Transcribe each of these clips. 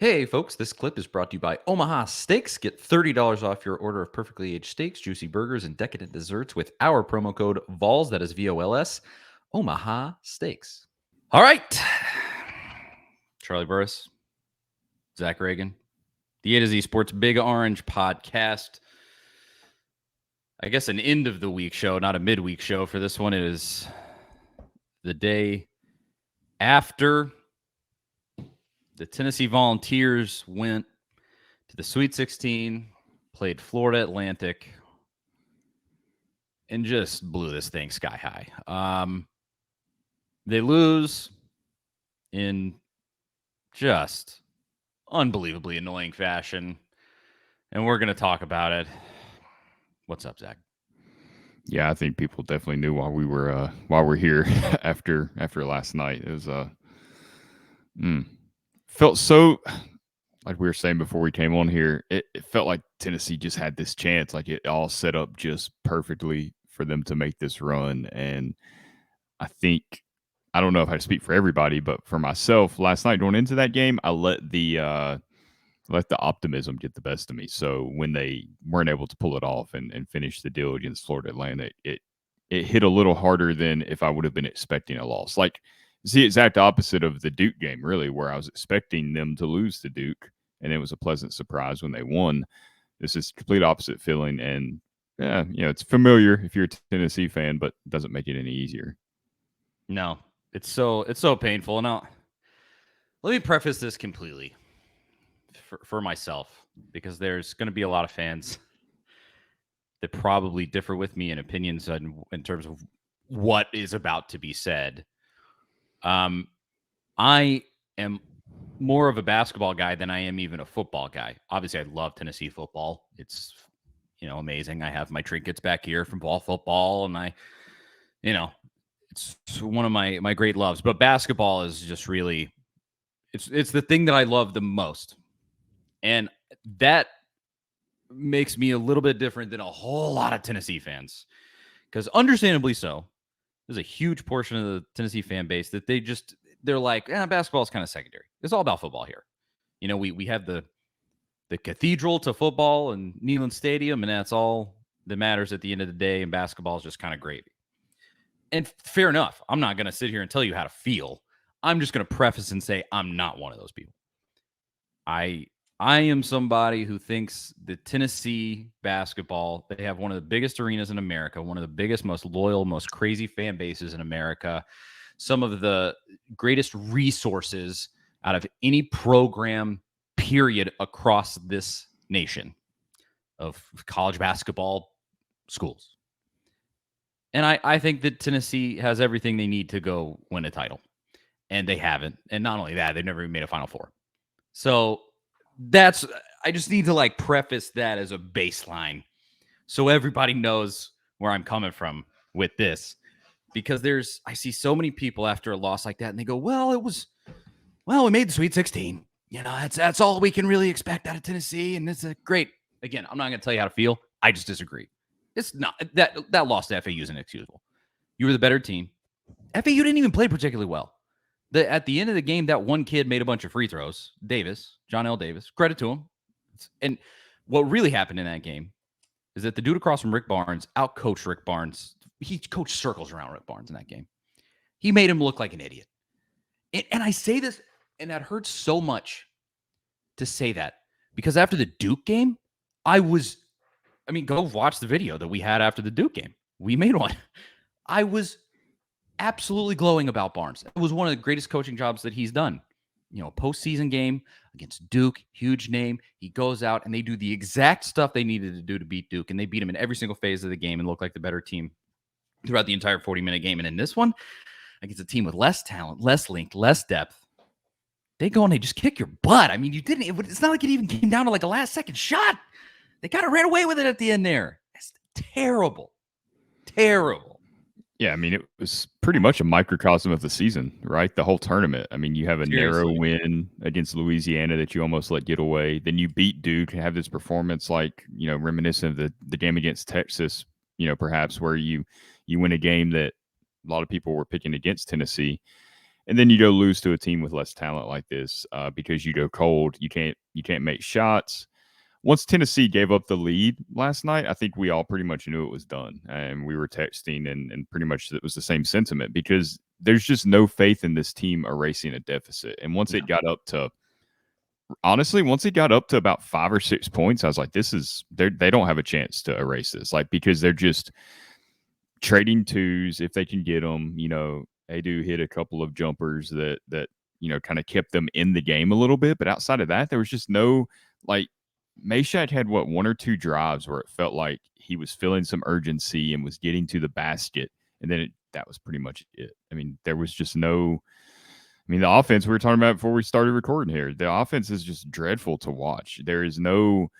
Hey folks, this clip is brought to you by Omaha Steaks. Get $30 off your order of perfectly aged steaks, juicy burgers, and decadent desserts with our promo code VOLS, that is VOLS, Omaha Steaks. All right. Charlie Burris, Zach Reagan, the A to Z Sports Big Orange podcast. I guess an end of the week show, not a midweek show for this one. It is the day after the Tennessee Volunteers went to the Sweet 16, played Florida Atlantic, and just blew this thing sky high. They lose in just unbelievably annoying fashion, and we're going to talk about it. What's up, Zach? Yeah, I think people definitely knew why we're here after last night. It was felt so, like we were saying before we came on here, it felt like Tennessee just had this chance, like it all set up just perfectly for them to make this run. And I think, I don't know if I speak for everybody, but for myself, last night going into that game, I let the optimism get the best of me. So when they weren't able to pull it off and finish the deal against Florida Atlantic, it hit a little harder than if I would have been expecting a loss. Like, it's the exact opposite of the Duke game, really, where I was expecting them to lose to Duke, and it was a pleasant surprise when they won. This is complete opposite feeling, and yeah, it's familiar if you're a Tennessee fan, but it doesn't make it any easier. No, it's so painful. Now, let me preface this completely for myself, because there's going to be a lot of fans that probably differ with me in opinions in terms of what is about to be said. I am more of a basketball guy than I am even a football guy. Obviously, I love Tennessee football. It's, amazing. I have my trinkets back here from ball football, and it's one of my great loves. But basketball is just really, it's the thing that I love the most. And that makes me a little bit different than a whole lot of Tennessee fans, because understandably so, there's a huge portion of the Tennessee fan base that they're like, basketball is kind of secondary. It's all about football here. We have the cathedral to football and Neyland Stadium, and that's all that matters at the end of the day, and basketball is just kind of gravy. And fair enough. I'm not going to sit here and tell you how to feel. I'm just going to preface and say I'm not one of those people. I am somebody who thinks that Tennessee basketball, they have one of the biggest arenas in America, one of the biggest, most loyal, most crazy fan bases in America, some of the greatest resources out of any program, period, across this nation of college basketball schools. And I think that Tennessee has everything they need to go win a title. And they haven't. And not only that, they've never even made a Final Four. So I just need to preface that as a baseline so everybody knows where I'm coming from with this, because I see so many people after a loss like that, and they go, we made the Sweet 16. That's all we can really expect out of Tennessee. And it's great. Again, I'm not going to tell you how to feel. I just disagree. It's not that loss to FAU is inexcusable. You were the better team. FAU didn't even play particularly well. At the end of the game, that one kid made a bunch of free throws. John L. Davis, credit to him. And what really happened in that game is that the dude across from Rick Barnes outcoached Rick Barnes. He coached circles around Rick Barnes in that game. He made him look like an idiot. And I say this, and that hurts so much to say that, because after the Duke game, go watch the video that we had after the Duke game. We made one. I was absolutely glowing about Barnes. It was one of the greatest coaching jobs that he's done. Postseason game against Duke, huge name. He goes out and they do the exact stuff they needed to do to beat Duke, and they beat him in every single phase of the game and look like the better team throughout the entire 40-minute game. And in this one, against a team with less talent, less length, less depth, they go and they just kick your butt. I mean, it's not like it even came down to a last-second shot. They kind of ran away with it at the end there. That's terrible. Terrible. Yeah, I mean, it was pretty much a microcosm of the season, right? The whole tournament. I mean, you have a narrow win against Louisiana that you almost let get away. Then you beat Duke and have this performance reminiscent of the game against Texas, perhaps, where you win a game that a lot of people were picking against Tennessee. and then you go lose to a team with less talent like this because you go cold. You can't make shots. Once Tennessee gave up the lead last night, I think we all pretty much knew it was done. And we were texting, and pretty much it was the same sentiment because there's just no faith in this team erasing a deficit. And once it got up to, honestly, once it got up to about 5 or 6 points, I was like, they don't have a chance to erase this. Like, because they're just trading twos if they can get them. They do hit a couple of jumpers that kind of kept them in the game a little bit. But outside of that, there was just no, like, Meshack had one or two drives where it felt like he was feeling some urgency and was getting to the basket, and then that was pretty much it. I mean, there was just no. I mean, the offense we were talking about before we started recording here, the offense is just dreadful to watch. There is no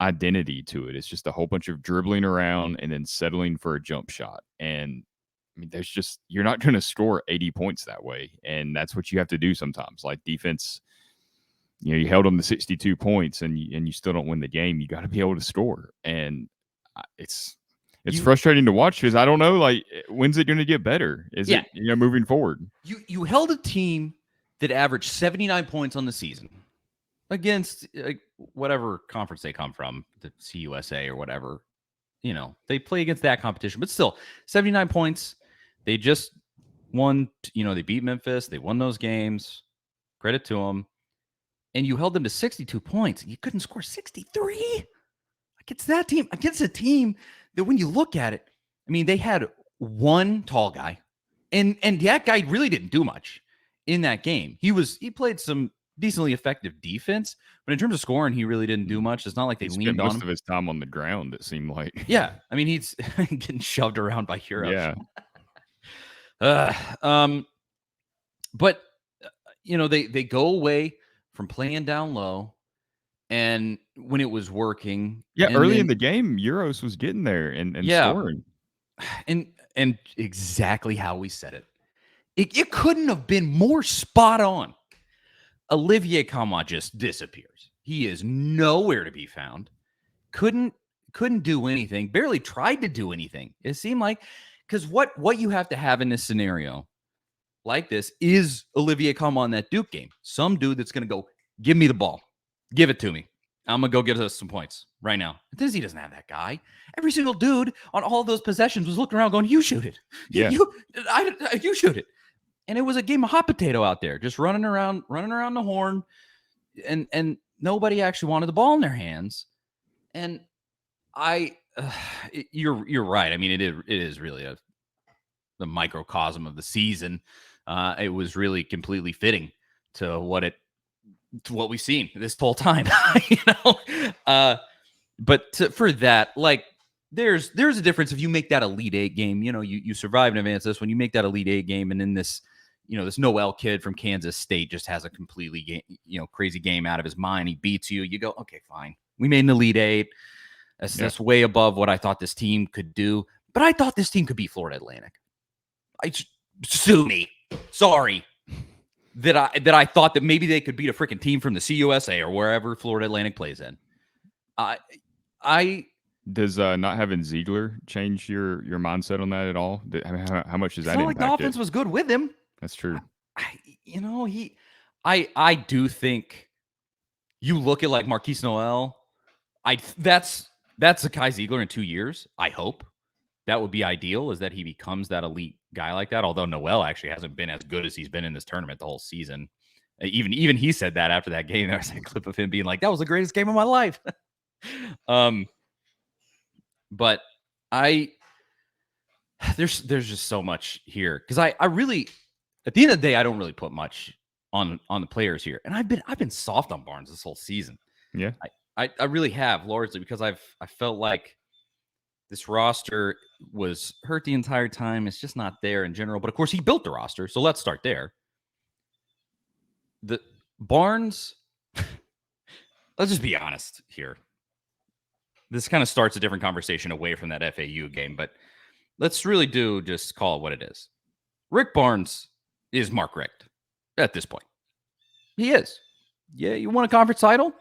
identity to it. It's just a whole bunch of dribbling around and then settling for a jump shot. And I mean, you're not going to score 80 points that way, and that's what you have to do sometimes. Like defense. You held them to 62 points and you still don't win the game. You got to be able to score. And it's frustrating to watch because I don't know, like, when's it going to get better? Is it, moving forward? You held a team that averaged 79 points on the season against whatever conference they come from, the CUSA or whatever. They play against that competition, but still 79 points. They just won, they beat Memphis. They won those games. Credit to them. And you held them to 62 points. You couldn't score 63 against that team, against a team that when you look at it, I mean, they had one tall guy, and that guy really didn't do much in that game. He played some decently effective defense, but in terms of scoring, he really didn't do much. It's not like they leaned on him. Most of his time on the ground, it seemed like. Yeah, I mean, he's getting shoved around by heroes. Yeah. But they go away from playing down low, and when it was working, early in the game, Euros was getting there and scoring, and exactly how we said it. It couldn't have been more spot on. Olivier Camas just disappears. He is nowhere to be found. Couldn't do anything. Barely tried to do anything. It seemed like, because what you have to have in this scenario like this is Olivier Camas in that Duke game. Some dude that's going to go, give me the ball. Give it to me. I'm going to go get us some points right now. Tennessee doesn't have that guy. Every single dude on all of those possessions was looking around going, you shoot it. Yeah. You shoot it. And it was a game of hot potato out there, just running around the horn. And nobody actually wanted the ball in their hands. And you're right. I mean, it is really the microcosm of the season. It was really completely fitting to what we've seen this whole time, But for that, like, there's a difference if you make that Elite Eight game. You survive and advance this when you make that Elite Eight game, and then this Noel kid from Kansas State just has a completely crazy game out of his mind. He beats you. You go, okay, fine. We made an Elite Eight. That's way above what I thought this team could do. But I thought this team could beat Florida Atlantic. Sue me. Sorry. That I thought that maybe they could beat a freaking team from the CUSA or wherever Florida Atlantic plays in. Does not having Ziegler change your mindset on that at all? How much does that impact? Like the offense was good with him. That's true. I do think you look at like Marquise Noel. That's a Kai Ziegler in 2 years. I hope that would be ideal, is that he becomes that elite guy like that. Although Noel actually hasn't been as good as he's been in this tournament the whole season. Even he said that after that game. There was a clip of him being like, that was the greatest game of my life. But there's just so much here. Because I really, at the end of the day, I don't really put much on the players here. And I've been soft on Barnes this whole season. Yeah. I really have, largely because I felt like this roster was hurt the entire time. It's just not there in general. But of course, he built the roster. So let's start there. The Barnes, let's just be honest here. This kind of starts a different conversation away from that FAU game, but let's really just call it what it is. Rick Barnes is Mark Richt at this point. He is. Yeah, you won a conference title.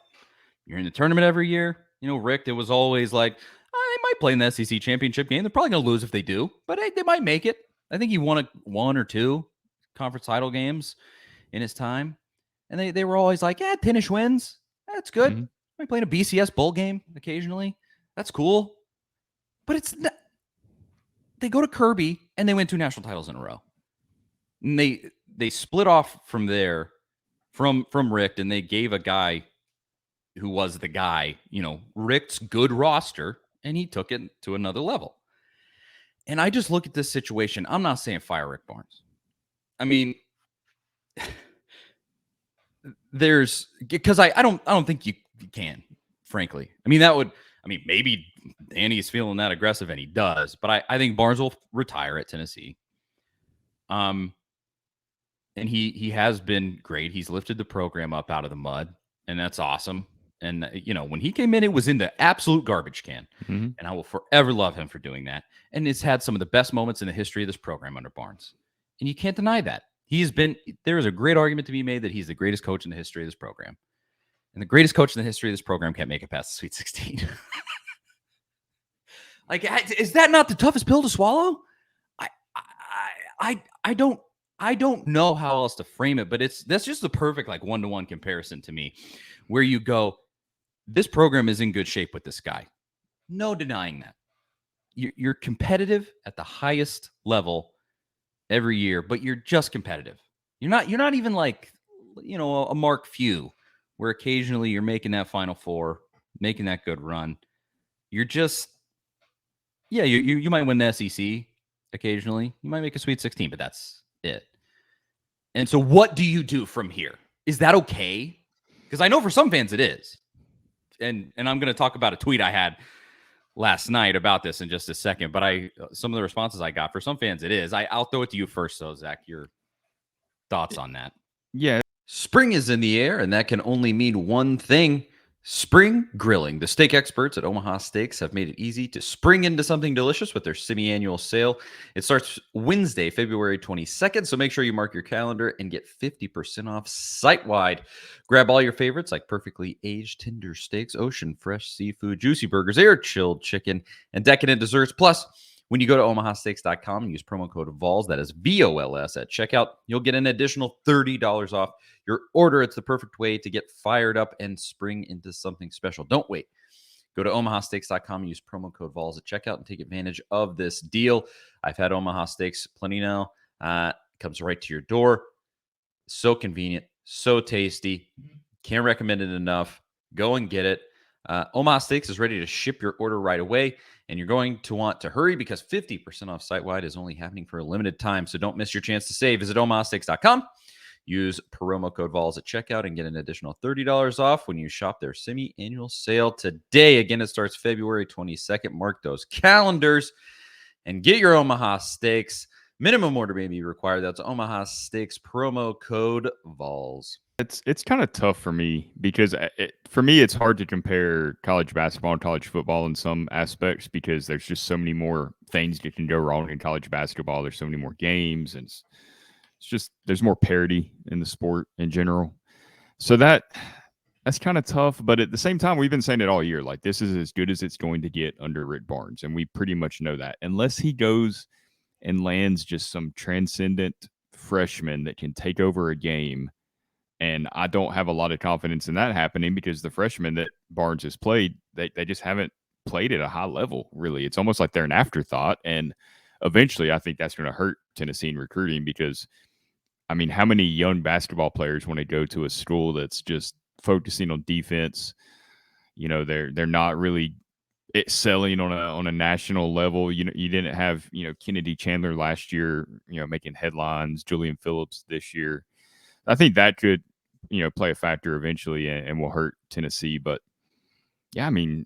You're in the tournament every year. Richt, it was always like, they might play in the SEC championship game. They're probably going to lose if they do, but hey, they might make it. I think he won one or two. conference title games in his time. And they were always like, yeah, Tinnish wins. That's good. Mm-hmm. We're playing a BCS bowl game occasionally. That's cool. But it's not, they go to Kirby and they win 2 national titles in a row. And they split off from there from Richt, and they gave a guy who was the guy, Richt's good roster, and he took it to another level. And I just look at this situation. I'm not saying fire Rick Barnes. I mean, there's because I don't think you can, frankly. I mean, maybe Danny's feeling that aggressive, and he does, but I think Barnes will retire at Tennessee. And he has been great. He's lifted the program up out of the mud, and that's awesome. And when he came in, it was in the absolute garbage can. Mm-hmm. And I will forever love him for doing that. And it's had some of the best moments in the history of this program under Barnes. And you can't deny that. There is a great argument to be made that he's the greatest coach in the history of this program. And the greatest coach in the history of this program can't make it past the Sweet 16. Like, is that not the toughest pill to swallow? I don't know how else to frame it, but that's just the perfect like one-to-one comparison to me, where you go, this program is in good shape with this guy. No denying that. You're competitive at the highest level every year, but you're just competitive. You're not even like, a Mark Few, where occasionally you're making that Final Four, making that good run. You're just, yeah, you might win the SEC occasionally. You might make a Sweet 16, but that's it. And so what do you do from here? Is that okay? Because I know for some fans it is. And I'm going to talk about a tweet I had last night about this in just a second, but some of the responses I got, for some fans it is. I'll throw it to you first, so Zach, your thoughts on that. Yeah. Spring is in the air, and that can only mean one thing: spring grilling. The steak experts at Omaha Steaks have made it easy to spring into something delicious with their semi-annual sale. It starts Wednesday, February 22nd, so make sure you mark your calendar and get 50% off site-wide. Grab all your favorites like perfectly aged tender steaks, ocean fresh seafood, juicy burgers, air-chilled chicken, and decadent desserts. Plus, when you go to omahasteaks.com and use promo code VOLS, that is VOLS, at checkout, you'll get an additional $30 off your order. It's the perfect way to get fired up and spring into something special. Don't wait. Go to omahasteaks.com and use promo code VOLS at checkout and take advantage of this deal. I've had Omaha Steaks plenty now. Comes right to your door. So convenient, so tasty. Can't recommend it enough. Go and get it. Omaha Steaks is ready to ship your order right away, and you're going to want to hurry because 50% off site-wide is only happening for a limited time, so don't miss your chance to save. Visit omahasteaks.com. Use promo code VOLS at checkout and get an additional $30 off when you shop their semi-annual sale today. Again, it starts February 22nd. Mark those calendars and get your Omaha Steaks. Minimum order may be required. That's Omaha Steaks, promo code VOLS. It's kind of tough for me because for me it's hard to compare college basketball and college football in some aspects because there's just so many more things that can go wrong in college basketball. There's so many more games, and it's just there's more parity in the sport in general. So that's kind of tough. But at the same time, we've been saying it all year. Like, this is as good as it's going to get under Rick Barnes, and we pretty much know that. Unless he goes and lands just some transcendent freshman that can take over a game. And I don't have a lot of confidence in that happening because the freshmen that Barnes has played, they just haven't played at a high level, really. It's almost like they're an afterthought. And eventually, I think that's going to hurt Tennessee in recruiting because, I mean, how many young basketball players want to go to a school that's just focusing on defense? You know, they're not really excelling on a national level. You didn't have, Kennedy Chandler last year, making headlines, Julian Phillips this year. I think that could, play a factor eventually and will hurt Tennessee. But, yeah, I mean,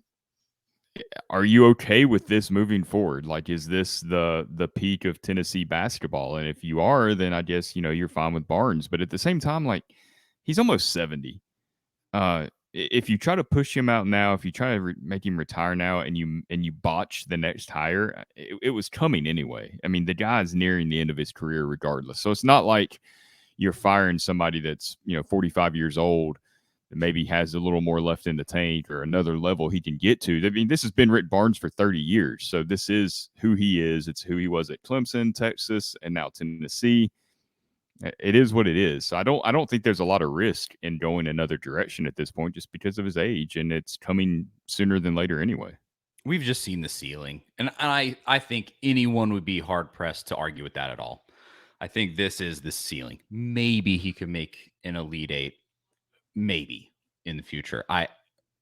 are you okay with this moving forward? Like, is this the peak of Tennessee basketball? And if you are, then I guess, you're fine with Barnes. But at the same time, like, he's almost 70. If you try to push him out now, if you try to make him retire now and you botch the next hire, it was coming anyway. I mean, the guy's nearing the end of his career regardless. So it's not like you're firing somebody that's, 45 years old that maybe has a little more left in the tank or another level he can get to. I mean, this has been Rick Barnes for 30 years. So this is who he is. It's who he was at Clemson, Texas, and now Tennessee. It is what it is. So I don't think there's a lot of risk in going another direction at this point just because of his age, and it's coming sooner than later anyway. We've just seen the ceiling. And I think anyone would be hard pressed to argue with that at all. I think this is the ceiling. Maybe he could make an Elite Eight, maybe in the future. I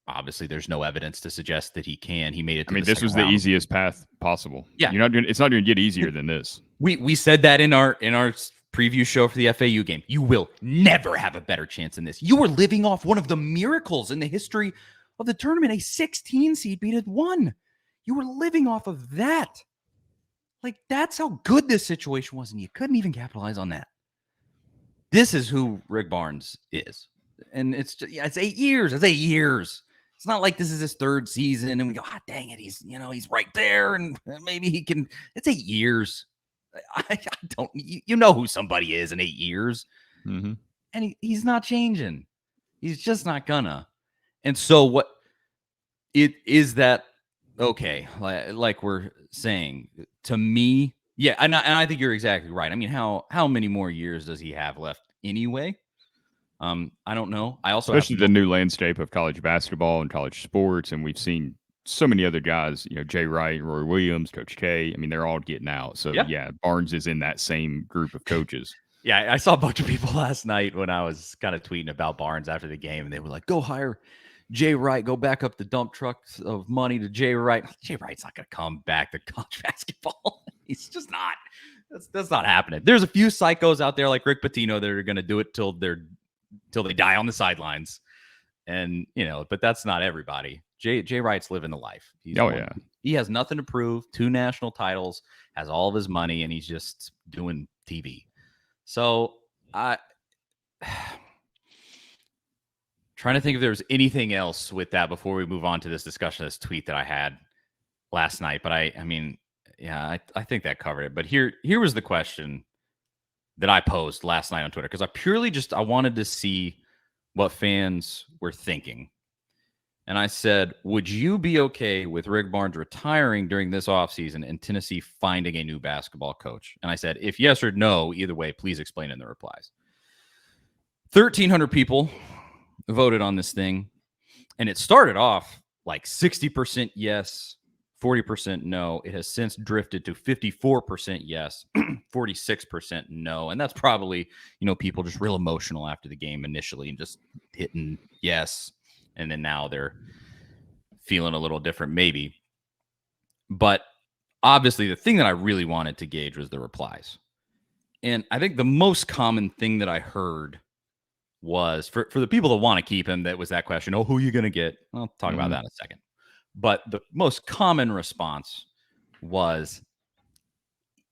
obviously there's no evidence to suggest that he can. He made it I to mean, the this second was the round. easiest path possible. Yeah. It's not going to get easier than this. We said that in our preview show for the FAU game. You will never have a better chance than this. You were living off one of the miracles in the history of the tournament. A 16 seed beat a 1. You were living off of that. Like, that's how good this situation was, and you couldn't even capitalize on that. This is who Rick Barnes is. And it's just, it's 8 years. It's 8 years. It's not like this is his third season and we go, dang it, he's right there and maybe he can. It's 8 years. I don't, you know who somebody is in 8 years. Mm-hmm. And he's not changing. He's just not gonna. And so what it is that, okay, like we're saying, to me, yeah, and I think you're exactly right. I mean, how many more years does he have left anyway? I don't know. I also Especially the new landscape of college basketball and college sports, and we've seen so many other guys, Jay Wright, Roy Williams, Coach K. I mean, they're all getting out. So yeah, Barnes is in that same group of coaches. Yeah, I saw a bunch of people last night when I was kind of tweeting about Barnes after the game, and they were like, "Go hire Jay Wright, go back up the dump trucks of money to Jay Wright." Jay Wright's not going to come back to college basketball. He's just not. That's not happening. There's a few psychos out there like Rick Pitino that are going to do it till they die on the sidelines, and but that's not everybody. Jay Wright's living the life. He has nothing to prove. 2 national titles, has all of his money, and he's just doing TV. So I trying to think if there's anything else with that before we move on to this discussion, this tweet that I had last night. But I mean, yeah, I think that covered it. But here was the question that I posed last night on Twitter, because I wanted to see what fans were thinking. And I said, would you be okay with Rick Barnes retiring during this offseason and Tennessee finding a new basketball coach? And I said, if yes or no, either way, please explain in the replies. 1,300 people voted on this thing. And it started off like 60% yes, 40% no. It has since drifted to 54% yes, 46% no. And that's probably, people just real emotional after the game initially and just hitting yes. And then now they're feeling a little different, maybe. But obviously, the thing that I really wanted to gauge was the replies. And I think the most common thing that I heard was, for the people that want to keep him, that was that question, who are you going to get? I'll talk about that in a second. But the most common response was,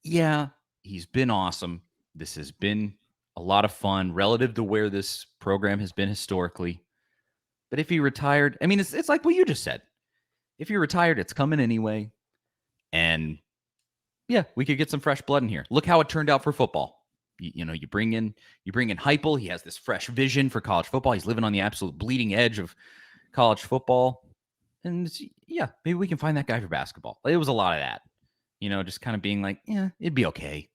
yeah, he's been awesome. This has been a lot of fun relative to where this program has been historically. But if he retired, I mean, it's like what you just said. If he retired, it's coming anyway. And yeah, we could get some fresh blood in here. Look how it turned out for football. You bring in Heupel. He has this fresh vision for college football. He's living on the absolute bleeding edge of college football. And yeah, maybe we can find that guy for basketball. It was a lot of that, just kind of being like, yeah, it'd be okay.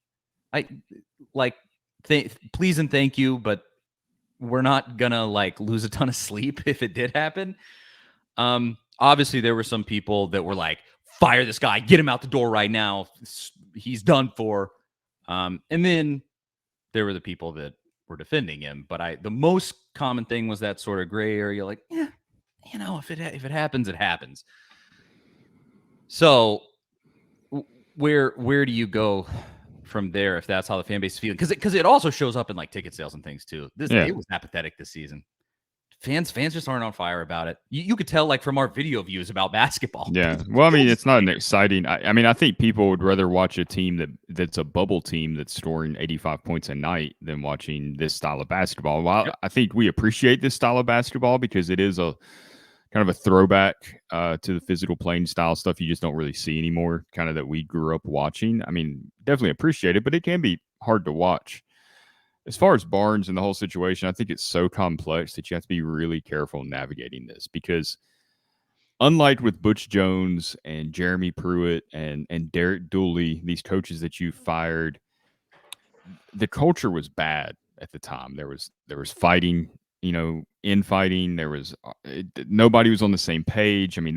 Please and thank you, but we're not gonna lose a ton of sleep if it did happen. Obviously there were some people that were like, fire this guy, get him out the door right now. He's done for. And then there were the people that were defending him. But the most common thing was that sort of gray area, like, yeah, if it happens, it happens. So where do you go from there if that's how the fan base is feeling? Because it also shows up in ticket sales and things too. It was apathetic this season. Fans just aren't on fire about it. You could tell from our video views about basketball. Yeah. Well, I mean, it's not an exciting. I mean, I think people would rather watch a team that's a bubble team that's scoring 85 points a night than watching this style of basketball. Well, yep. I think we appreciate this style of basketball because it is a kind of a throwback to the physical playing style stuff you just don't really see anymore, kind of that we grew up watching. I mean, definitely appreciate it, but it can be hard to watch. As far as Barnes and the whole situation, I think it's so complex that you have to be really careful navigating this because unlike with Butch Jones and Jeremy Pruitt and Derek Dooley, these coaches that you fired, the culture was bad at the time. There was fighting, infighting. There was nobody was on the same page. I mean,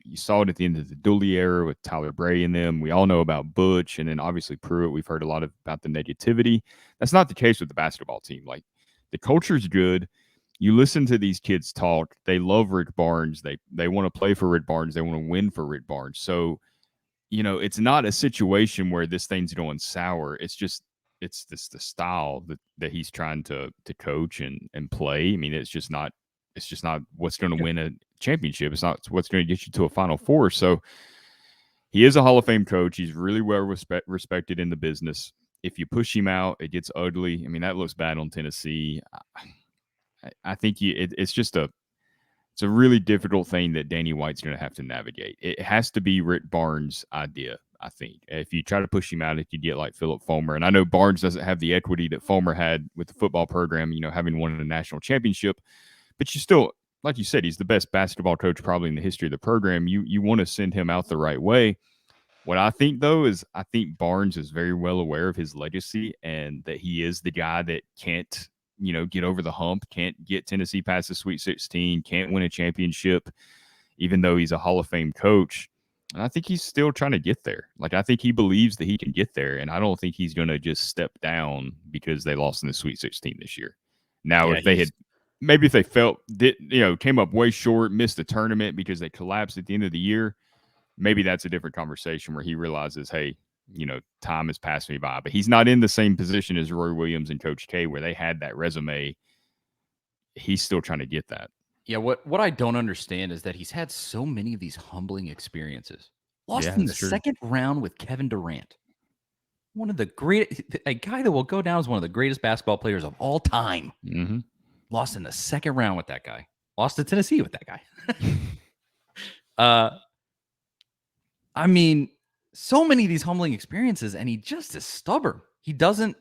you saw it at the end of the Dooley era with Tyler Bray and them. We all know about Butch, and then obviously Pruitt. We've heard a lot about the negativity. That's not the case with the basketball team. Like, the culture's good. You listen to these kids talk. They love Rick Barnes. They want to play for Rick Barnes. They want to win for Rick Barnes. So, it's not a situation where this thing's going sour. It's the style that he's trying to coach and play. I mean, it's just not what's going to win a championship. It's not what's going to get you to a Final Four. So he is a Hall of Fame coach. He's really well respected in the business. If you push him out, it gets ugly. I mean, that looks bad on Tennessee. I think it's a really difficult thing that Danny White's going to have to navigate. It has to be Rick Barnes' idea, I think. If you try to push him out, it could get like Philip Fulmer. And I know Barnes doesn't have the equity that Fulmer had with the football program, having won a national championship. But you still, like you said, he's the best basketball coach probably in the history of the program. You want to send him out the right way. What I think, though, is I think Barnes is very well aware of his legacy and that he is the guy that can't get over the hump, can't get Tennessee past the Sweet 16, can't win a championship, even though he's a Hall of Fame coach. And I think he's still trying to get there. Like, I think he believes that he can get there, and I don't think he's going to just step down because they lost in the Sweet 16 this year. Now, if they felt that, came up way short, missed the tournament because they collapsed at the end of the year, maybe that's a different conversation where he realizes, hey, time has passed me by. But he's not in the same position as Roy Williams and Coach K, where they had that resume. He's still trying to get that. Yeah, what I don't understand is that he's had so many of these humbling experiences. Lost in the second round with Kevin Durant. One of the a guy that will go down as one of the greatest basketball players of all time. Mm-hmm. Lost in the second round with that guy. Lost to Tennessee with that guy. I mean, so many of these humbling experiences, and he just is stubborn. He doesn't.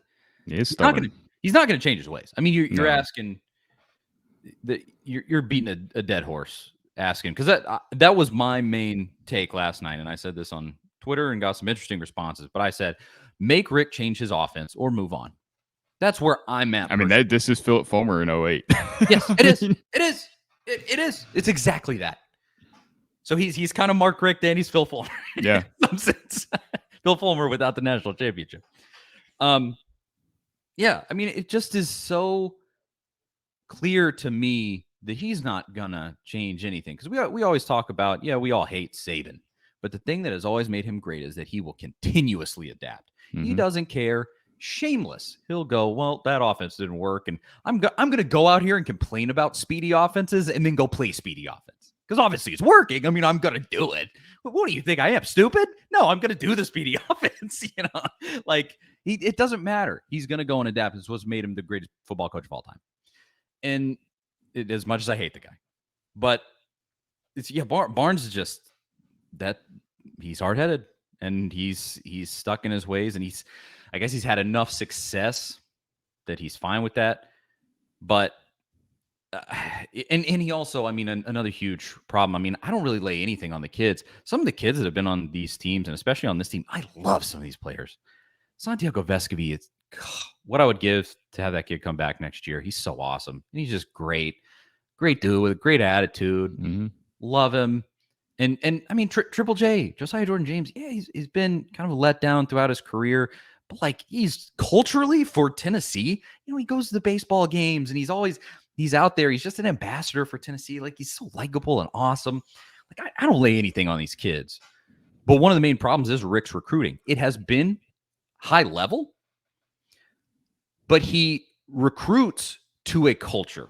He's stubborn. He's not going to change his ways. I mean, you're asking that you're beating a dead horse asking, because that was my main take last night, and I said this on Twitter and got some interesting responses. But I said, make Rick change his offense or move on. That's where I'm at. I mean, this is Philip Fulmer in 08. Yes, it is. It is. It is. It's exactly that. So he's kind of Mark Richt and he's Phil Fulmer. Yeah. In some sense. Phil Fulmer without the national championship. Yeah, I mean, it just is so clear to me that he's not gonna change anything. Because we always talk about, we all hate Saban. But the thing that has always made him great is that he will continuously adapt. Mm-hmm. He doesn't care. Shameless. He'll go, well, that offense didn't work, and I'm going to go out here and complain about speedy offenses and then go play speedy offense. Because obviously it's working. I mean, I'm going to do it. What do you think I am, stupid? No, I'm going to do the speedy offense. Like, it doesn't matter. He's going to go and adapt. It's what's made him the greatest football coach of all time. And as much as I hate the guy, but Barnes is just that. He's hard-headed and he's stuck in his ways, and I guess he's had enough success that he's fine with that. But and he also, I mean, another huge problem. I mean, I don't really lay anything on the kids. Some of the kids that have been on these teams, and especially on this team, I love some of these players. Santiago Vescovi, it's what I would give to have that kid come back next year. He's so awesome. And he's just great dude with a great attitude. Mm-hmm. Love him. And I mean, Triple J, Josiah Jordan-James, he's been kind of let down throughout his career. But like, he's culturally for Tennessee, he goes to the baseball games and he's out there. He's just an ambassador for Tennessee. Like, he's so likable and awesome. Like, I don't lay anything on these kids. But one of the main problems is Rick's recruiting. It has been high level, but he recruits to a culture.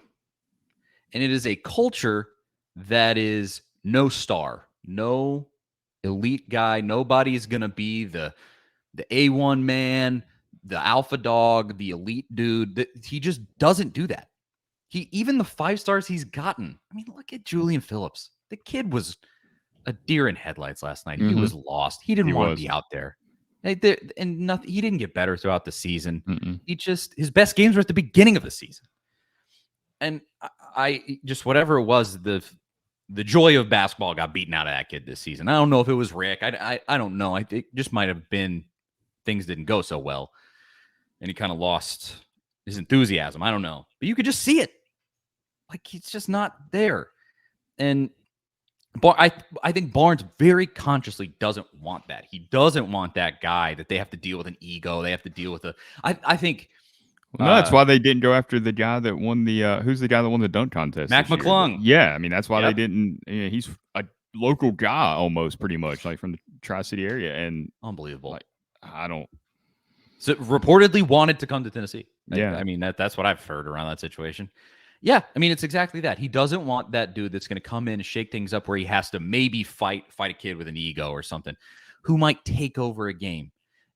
And it is a culture that is no star, no elite guy. Nobody's going to be the A1 man, the alpha dog, the elite dude. He just doesn't do that. Even the 5 stars he's gotten. I mean, look at Julian Phillips. The kid was a deer in headlights last night. Mm-hmm. He was lost. He didn't want to be out there. And nothing. He didn't get better throughout the season. Mm-mm. His best games were at the beginning of the season. And I just, whatever it was, the joy of basketball got beaten out of that kid this season. I don't know if it was Rick. I don't know. I think it just might have been things didn't go so well. and he kind of lost his enthusiasm. I don't know, but you could just see it. Like he's just not there. And I think Barnes very consciously doesn't want that. He doesn't want that guy that they have to deal with an ego. They have to deal with I think. Well, no, that's why they didn't go after the guy that won the who's the guy that won the dunk contest Mac this McClung. Year? Yeah, I mean that's why they didn't. He's a local guy almost, pretty much like from the Tri-City area, and unbelievable. Like, I don't. So reportedly wanted to come to Tennessee. Yeah, I mean that's what I've heard around that situation. Yeah, I mean it's exactly that. He doesn't want that dude that's going to come in and shake things up where he has to maybe fight a kid with an ego or something, who might take over a game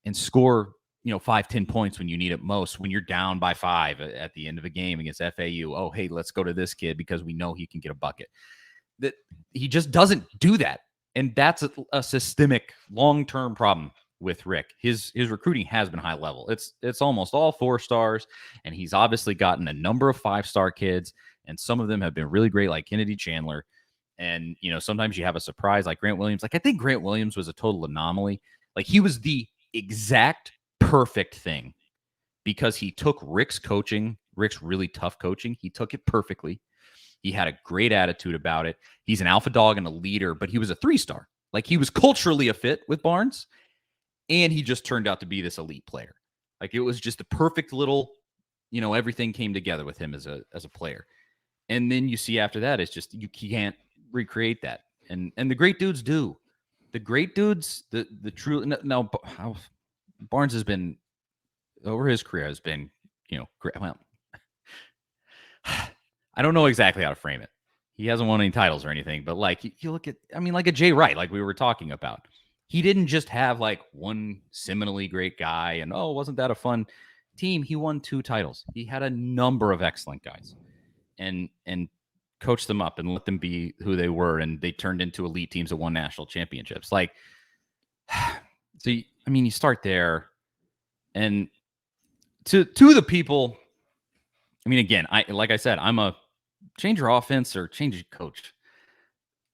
and score 5-10 points when you need it most, when you're down by 5 at the end of a game against FAU. Oh, hey, let's go to this kid because we know he can get a bucket. That he just doesn't do that, and that's a systemic long-term problem with Rick. His recruiting has been high level. It's almost all 4 stars, and he's obviously gotten a number of 5-star kids, and some of them have been really great, like Kennedy Chandler. And sometimes you have a surprise like Grant Williams. Like I think Grant Williams was a total anomaly. Like he was the exact perfect thing because he took Rick's really tough coaching. He took it perfectly. He had a great attitude about it. He's an alpha dog and a leader, but he was a 3-star. Like he was culturally a fit with Barnes. And he just turned out to be this elite player. Like it was just the perfect little, everything came together with him as a player. And then you see after that, it's just you can't recreate that. And the great dudes do. The great dudes, the true. Now Barnes has been over his career has been, great. Well, I don't know exactly how to frame it. He hasn't won any titles or anything, but like you look at, like a Jay Wright, like we were talking about. He didn't just have like one seminally great guy and, wasn't that a fun team? He won 2 titles. He had a number of excellent guys and coached them up and let them be who they were. And they turned into elite teams that won national championships. Like, so, you start there and to the people, again, like I said, I'm a change your offense or change your coach.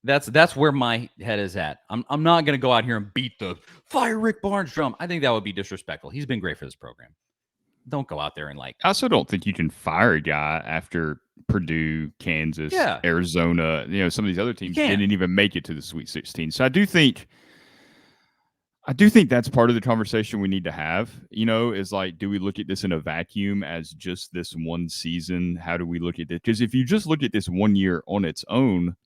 That's where my head is at. I'm not going to go out here and beat the fire Rick Barnes drum. I think that would be disrespectful. He's been great for this program. Don't go out there and like. I also don't think you can fire a guy after Purdue, Kansas, Arizona. Some of these other teams didn't even make it to the Sweet 16. So I do think that's part of the conversation we need to have. Is like, do we look at this in a vacuum as just this one season? How do we look at it? Because if you just look at this one year on its own,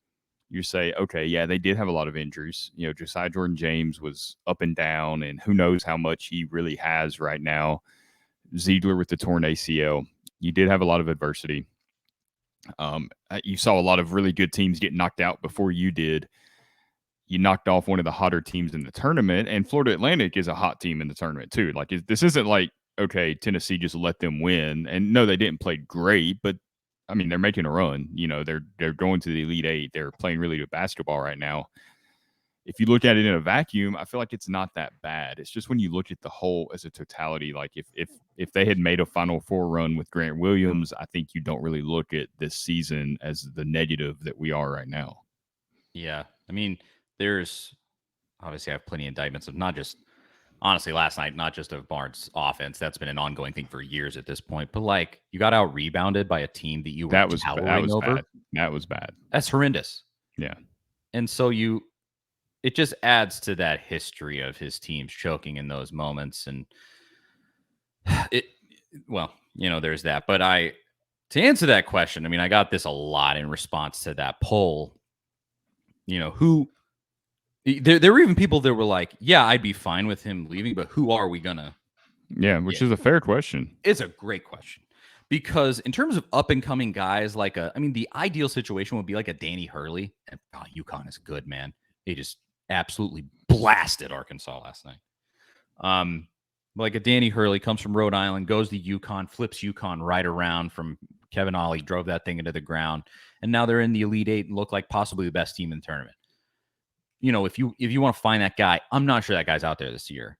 you say, okay, yeah, they did have a lot of injuries. Josiah Jordan-James was up and down, and who knows how much he really has right now. Ziegler with the torn ACL. You did have a lot of adversity. You saw a lot of really good teams get knocked out before you did. You knocked off one of the hotter teams in the tournament, and Florida Atlantic is a hot team in the tournament too. Like this isn't like, okay, Tennessee just let them win. And no, they didn't play great, but they're making a run. They're going to the Elite Eight. They're playing really good basketball right now. If you look at it in a vacuum, I feel like it's not that bad. It's just when you look at the whole as a totality, like if they had made a Final Four run with Grant Williams, I think you don't really look at this season as the negative that we are right now. Yeah. There's obviously I have plenty of indictments of not just honestly last night, not just of Barnes' offense. That's been an ongoing thing for years at this point. But like you got out rebounded by a team that you were towering over. Bad. That was bad. That's horrendous. Yeah. And so it just adds to that history of his teams choking in those moments. And there's that. But to answer that question, I got this a lot in response to that poll. There were even people that were like, yeah, I'd be fine with him leaving, but who are we gonna? Yeah, which is a fair question. It's a great question because in terms of up and coming guys, like the ideal situation would be like a Danny Hurley. And UConn is good, man. They just absolutely blasted Arkansas last night. Like a Danny Hurley comes from Rhode Island, goes to UConn, flips UConn right around from Kevin Ollie, drove that thing into the ground, and now they're in the Elite Eight and look like possibly the best team in the tournament. If you want to find that guy, I'm not sure that guy's out there this year.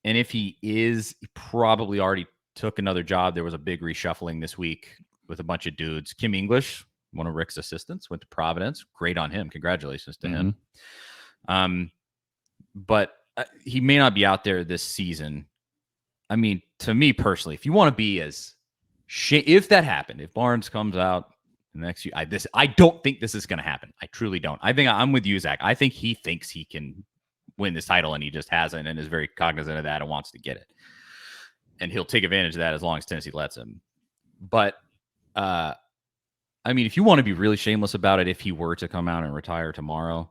And if he is, he probably already took another job. There was a big reshuffling this week with a bunch of dudes. Kim English, one of Rick's assistants, went to Providence. Great on him. Congratulations to him. But he may not be out there this season. I mean, to me personally, if you want to be as if that happened, if Barnes comes out the next year, I don't think this is going to happen. I truly don't. I think I'm with you, Zach. I think he thinks he can win this title, and he just hasn't, and is very cognizant of that and wants to get it. And he'll take advantage of that as long as Tennessee lets him. But I mean, if you want to be really shameless about it, if he were to come out and retire tomorrow,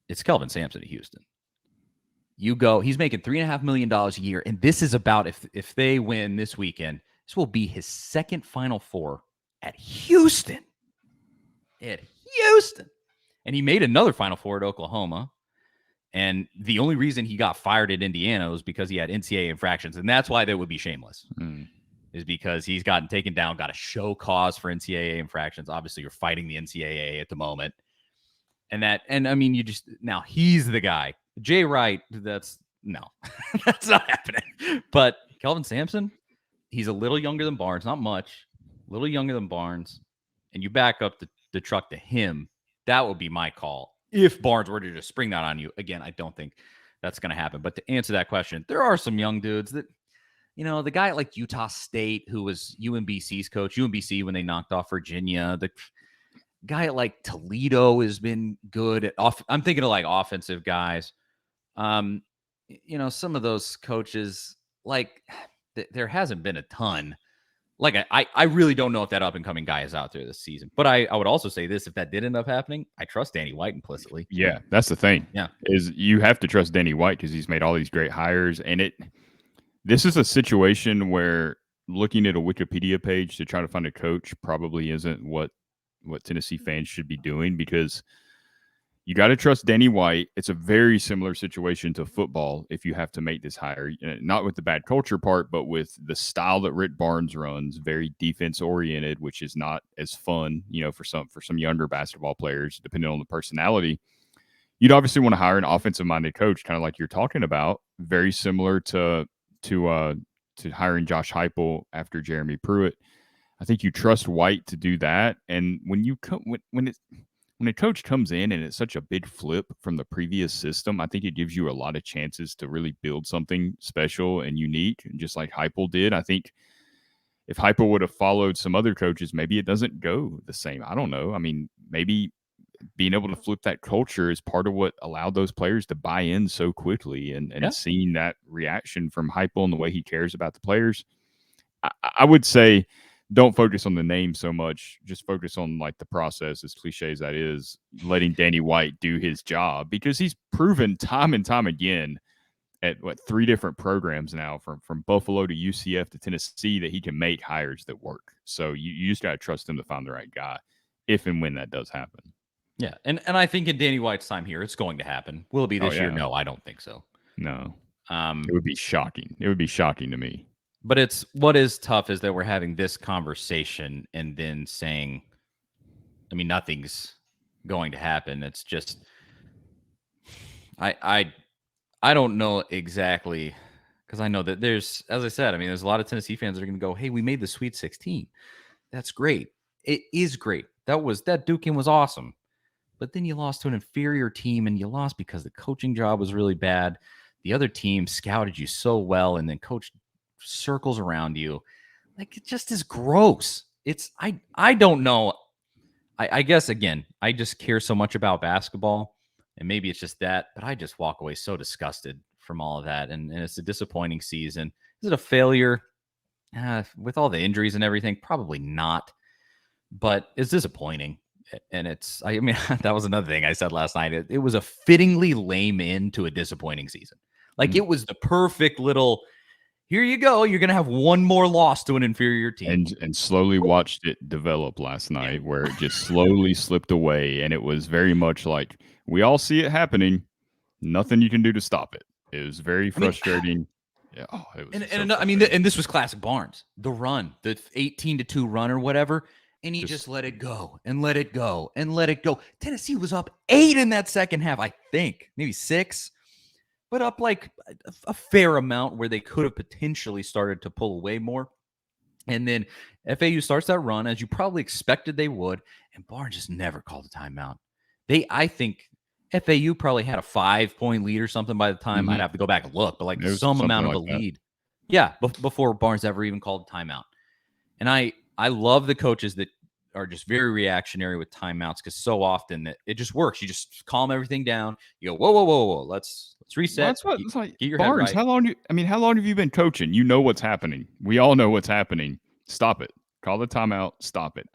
it's Kelvin Sampson at Houston. You go, he's making $3.5 million a year. And this is about, if they win this weekend, this will be his second Final Four at Houston. And he made another Final Four at Oklahoma. And the only reason he got fired at Indiana was because he had NCAA infractions. And that's why they would be shameless, is because he's gotten taken down, got a show cause for NCAA infractions. Obviously, you're fighting the NCAA at the moment. And I mean, now he's the guy. Jay Wright, that's not happening. But Kelvin Sampson, he's a little younger than Barnes, not much, a little younger than Barnes. And you back up the truck to him. That would be my call. If Barnes were to just spring that on you, again, I don't think that's going to happen. But to answer that question, there are some young dudes that, the guy at like Utah State, who was UMBC's coach, UMBC when they knocked off Virginia, the guy at like Toledo has been good at I'm thinking of like offensive guys. Some of those coaches, like there hasn't been a ton. Like I really don't know if that up and coming guy is out there this season. But I would also say this: if that did end up happening, I trust Danny White implicitly. Yeah, that's the thing. Yeah, is you have to trust Danny White because he's made all these great hires, and this is a situation where looking at a Wikipedia page to try to find a coach probably isn't what Tennessee fans should be doing, because you got to trust Danny White. It's a very similar situation to football if you have to make this hire, not with the bad culture part, but with the style that Rick Barnes runs, very defense oriented, which is not as fun, for some younger basketball players, depending on the personality. You'd obviously want to hire an offensive minded coach, kind of like you're talking about, very similar to hiring Josh Heupel after Jeremy Pruitt. I think you trust White to do that. And when a coach comes in and it's such a big flip from the previous system, I think it gives you a lot of chances to really build something special and unique, just like Heupel did. I think if Heupel would have followed some other coaches, maybe it doesn't go the same. I don't know. I mean, maybe being able to flip that culture is part of what allowed those players to buy in so quickly, and seeing that reaction from Heupel and the way he cares about the players. I would say don't focus on the name so much. Just focus on like the process, as cliche as that is, letting Danny White do his job, because he's proven time and time again at 3 different programs now, from Buffalo to UCF to Tennessee, that he can make hires that work. So you just got to trust him to find the right guy if and when that does happen. Yeah. And I think in Danny White's time here, it's going to happen. Will it be this year? No, I don't think so. No. It would be shocking. It would be shocking to me. But what is tough is that we're having this conversation and then saying, I mean, nothing's going to happen. It's just, I don't know exactly, because I know that there's, as I said, I mean, there's a lot of Tennessee fans that are going to go, hey, we made the Sweet 16. That's great. It is great. That Duke game was awesome. But then you lost to an inferior team, and you lost because the coaching job was really bad. The other team scouted you so well and then coached circles around you. Like, it just is gross. I don't know. I guess, again, I just care so much about basketball, and maybe it's just that, but I just walk away so disgusted from all of that. And it's a disappointing season. Is it a failure? With all the injuries and everything? Probably not, but it's disappointing. And I mean, that was another thing I said last night. It was a fittingly lame end to a disappointing season. Like, it was the perfect little, here you go, you're going to have one more loss to an inferior team. And slowly watched it develop last night, where it just slowly slipped away. And it was very much like, we all see it happening. Nothing you can do to stop it. It was very frustrating. Yeah. Oh, it was. And this was classic Barnes. The run, the 18-2 run or whatever. And he just let it go and let it go and let it go. Tennessee was up 8 in that second half, I think, maybe 6, but up like a fair amount where they could have potentially started to pull away more. And then FAU starts that run, as you probably expected they would, and Barnes just never called a timeout. I think FAU probably had a 5-point lead or something by the time. I'd have to go back and look, but like some amount of a lead. Yeah, before Barnes ever even called timeout. And I love the coaches that are just very reactionary with timeouts because so often that it just works. You just calm everything down. You go, whoa. Let's Well, reset. that's what it's like. Get your head Barnes, right. how long? How long have you been coaching? You know what's happening. We all know what's happening. Stop it. Call the timeout. Stop it.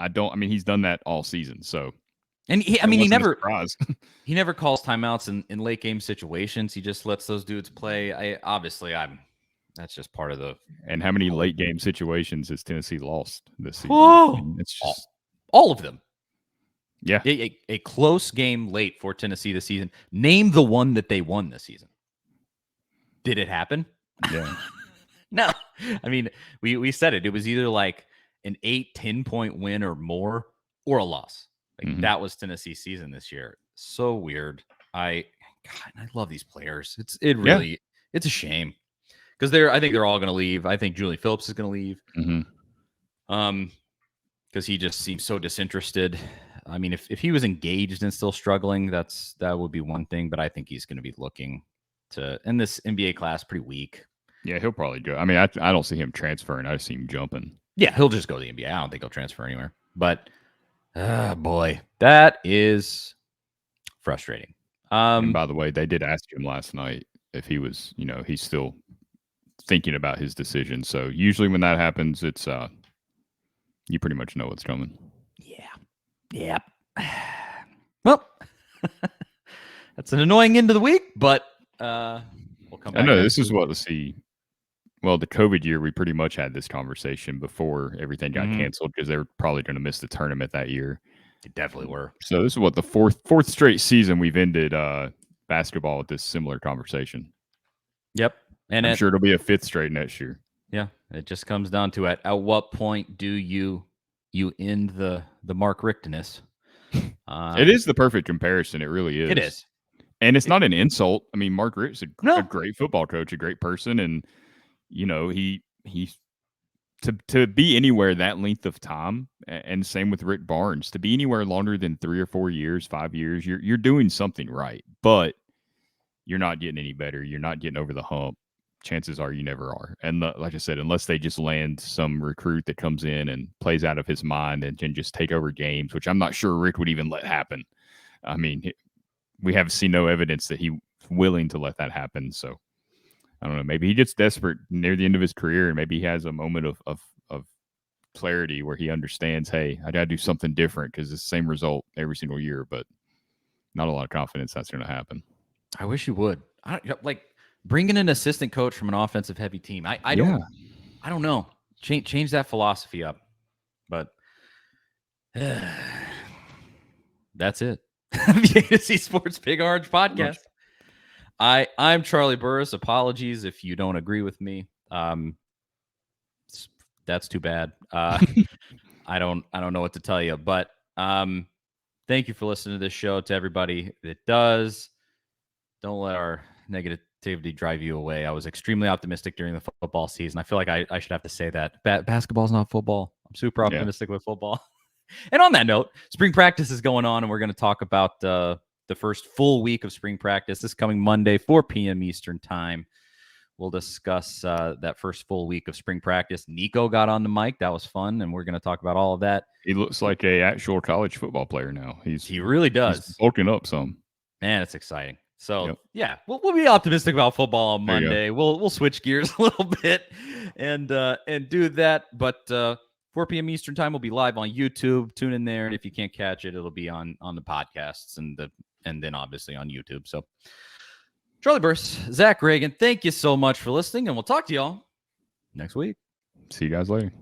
He's done that all season. So, And he wasn't a never surprise. he never calls timeouts in late game situations. He just lets those dudes play. That's just part of the. And how many late game situations has Tennessee lost this season? Oh, It's just all of them. Yeah. A close game late for Tennessee this season. Name the one that they won this season. Did it happen? Yeah. No. I mean, we said it. It was either like an 8-10 point win or more, or a loss. Like that was Tennessee's season this year. So weird. I love these players. It's a shame. Because I think they're all gonna leave. I think Julian Phillips is gonna leave. Because he just seems so disinterested. I mean, if he was engaged and still struggling, that would be one thing. But I think he's going to be looking to. And this NBA class pretty weak. Yeah, he'll probably go. I mean, I don't see him transferring. I see him jumping. Yeah, he'll just go to the NBA. I don't think he'll transfer anywhere. But boy, that is frustrating. And by the way, they did ask him last night if he was, he's still thinking about his decision. So usually when that happens, it's you pretty much know what's coming. Yeah. Well, that's an annoying end of the week, but we'll come back. I know this is what the COVID year, we pretty much had this conversation before everything got canceled because they were probably going to miss the tournament that year. They definitely were. So this is what the fourth straight season we've ended basketball with this similar conversation. Yep. And I'm sure it'll be a fifth straight next year. Yeah. It just comes down to at what point do you end the Mark Richtiness? It is the perfect comparison. It really is. It is. And it's not an insult. I mean, Mark Richt is a great football coach, a great person. And, he to be anywhere that length of time, and same with Rick Barnes, to be anywhere longer than 3 or 4 years, 5 years, you're doing something right. But you're not getting any better. You're not getting over the hump. Chances are you never are. And like I said, unless they just land some recruit that comes in and plays out of his mind and can just take over games, which I'm not sure Rick would even let happen. I mean, we have seen no evidence that he's willing to let that happen. So I don't know. Maybe he gets desperate near the end of his career, and maybe he has a moment of clarity where he understands, hey, I got to do something different because it's the same result every single year, but not a lot of confidence that's going to happen. I wish he would. Bring in an assistant coach from an offensive heavy team. I don't know. Change that philosophy up. But that's it. The A-to-Z Sports Big Orange Podcast. I'm Charlie Burris. Apologies if you don't agree with me. That's too bad. I don't know what to tell you. But thank you for listening to this show. To everybody that does, don't let our negativity drive you away. I was extremely optimistic during the football season. I feel like I should have to say that. Basketball's not football. I'm super optimistic with football. And on that note, spring practice is going on, and we're going to talk about the first full week of spring practice this coming Monday, 4 p.m. Eastern time. We'll discuss that first full week of spring practice. Nico got on the mic. That was fun, and we're going to talk about all of that. He looks like a actual college football player now. He really does. He's bulking up some. Man, it's exciting. So, yeah, we'll be optimistic about football on Monday. We'll switch gears a little bit and do that. But 4 p.m. Eastern time, we'll be live on YouTube. Tune in there, and if you can't catch it, it'll be on the podcasts and then obviously on YouTube. So, Charlie Burris, Zach Reagan, thank you so much for listening, and we'll talk to y'all next week. See you guys later.